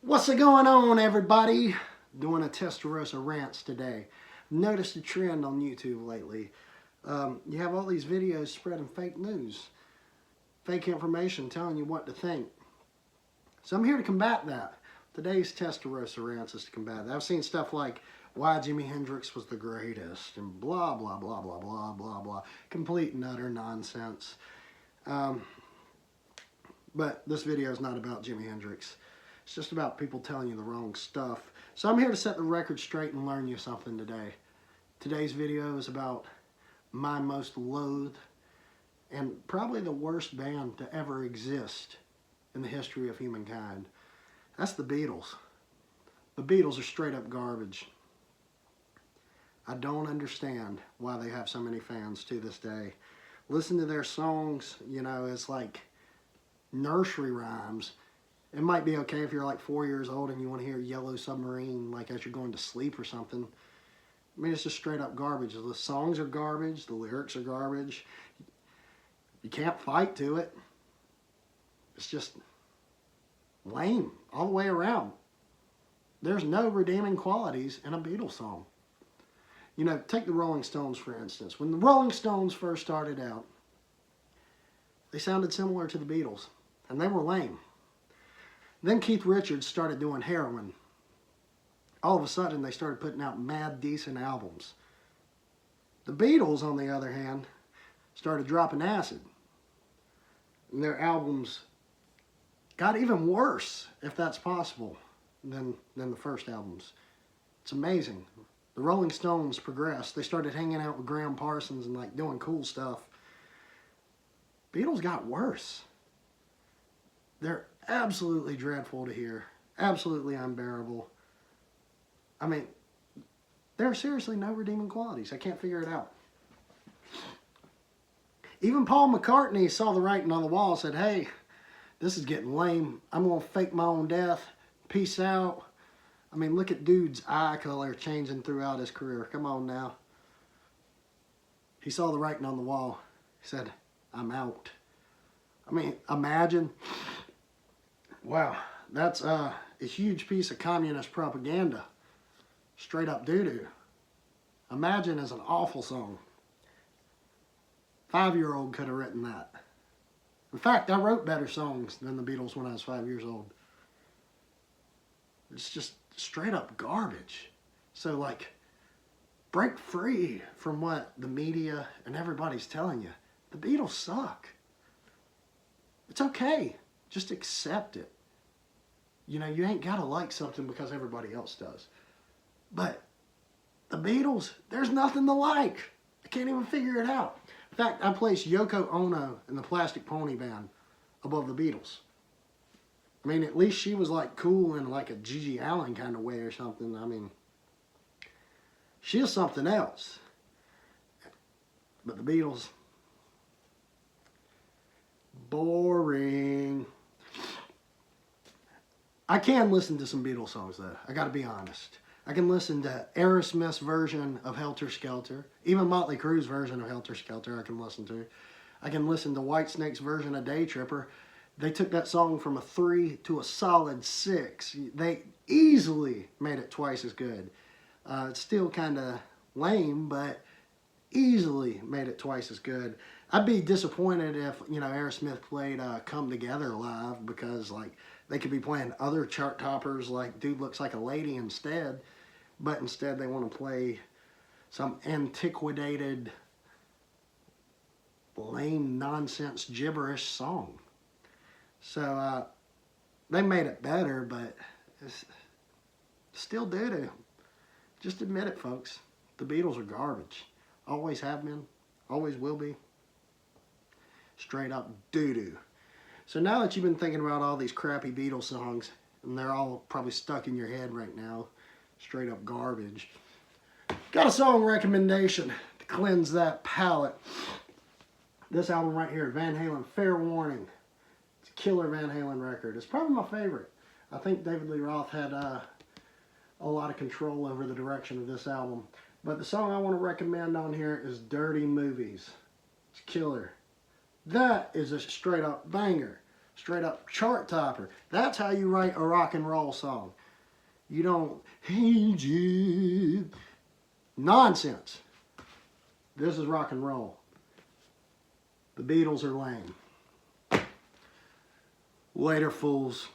What's going on, everybody? Doing a Testarossa Rants today. Noticed a trend on YouTube lately. You have all these videos spreading fake news, fake information telling you what to think. So I'm here to combat that. Today's Testarossa Rants is to combat that. I've seen stuff like why Jimi Hendrix was the greatest and blah, blah, blah, blah, blah, blah, blah. Complete and utter nonsense. But this video is not about Jimi Hendrix. It's just about people telling you the wrong stuff. So I'm here to set the record straight and learn you something today. Today's video is about my most loathed and probably the worst band to ever exist in the history of humankind. That's the Beatles. The Beatles are straight up garbage. I don't understand why they have so many fans to this day. Listen to their songs, you know, it's like nursery rhymes. It might be okay if you're like 4 years old and you want to hear Yellow Submarine like as you're going to sleep or something. I mean, it's just straight up garbage. The songs are garbage. The lyrics are garbage. You can't fight to it. It's just lame all the way around. There's no redeeming qualities in a Beatles song. You know, take the Rolling Stones, for instance. When the Rolling Stones first started out, they sounded similar to the Beatles, and they were lame. Then Keith Richards started doing heroin. All of a sudden, they started putting out mad decent albums. The Beatles, on the other hand, started dropping acid. And their albums got even worse, if that's possible, than the first albums. It's amazing. The Rolling Stones progressed. They started hanging out with Graham Parsons and like doing cool stuff. Beatles got worse. They're absolutely dreadful to hear. Absolutely unbearable. I mean, there are seriously no redeeming qualities. I can't figure it out. Even Paul McCartney saw the writing on the wall and said, hey, this is getting lame. I'm going to fake my own death. Peace out. I mean, look at dude's eye color changing throughout his career. Come on now. He saw the writing on the wall. He said, I'm out. I mean, imagine. Wow, that's a huge piece of communist propaganda. Straight up doo-doo. Imagine is an awful song. 5-year-old could have written that. In fact, I wrote better songs than the Beatles when I was 5 years old. It's just straight up garbage. So like, break free from what the media and everybody's telling you. The Beatles suck. It's okay. Just accept it. You know, you ain't got to like something because everybody else does. But the Beatles, there's nothing to like. I can't even figure it out. In fact, I placed Yoko Ono in the Plastic Pony Band above the Beatles. I mean, at least she was like cool in like a Gigi Allen kind of way or something. I mean, she is something else. But the Beatles, boring. I can listen to some Beatles songs though. I gotta be honest. I can listen to Aerosmith's version of Helter Skelter. Even Motley Crue's version of Helter Skelter I can listen to. I can listen to Whitesnake's version of Day Tripper. They took that song from a 3 to a solid 6. They easily made it twice as good. It's still kind of lame, but easily made it twice as good. I'd be disappointed if, you know, Aerosmith played Come Together live because, like, they could be playing other chart toppers like Dude Looks Like a Lady instead, but instead they want to play some antiquated, lame, nonsense, gibberish song. So, they made it better, but it's still doo-doo. Just admit it, folks. The Beatles are garbage. Always have been. Always will be. Straight up doo-doo. So now that you've been thinking about all these crappy Beatles songs, and they're all probably stuck in your head right now, straight up garbage, got a song recommendation to cleanse that palate. This album right here, Van Halen, Fair Warning. It's a killer Van Halen record. It's probably my favorite. I think David Lee Roth had a lot of control over the direction of this album. But the song I want to recommend on here is Dirty Movies. It's killer. That is a straight up banger. Straight up chart topper. That's how you write a rock and roll song. You don't, hey Jude. Nonsense. This is rock and roll. The Beatles are lame. Later, fools.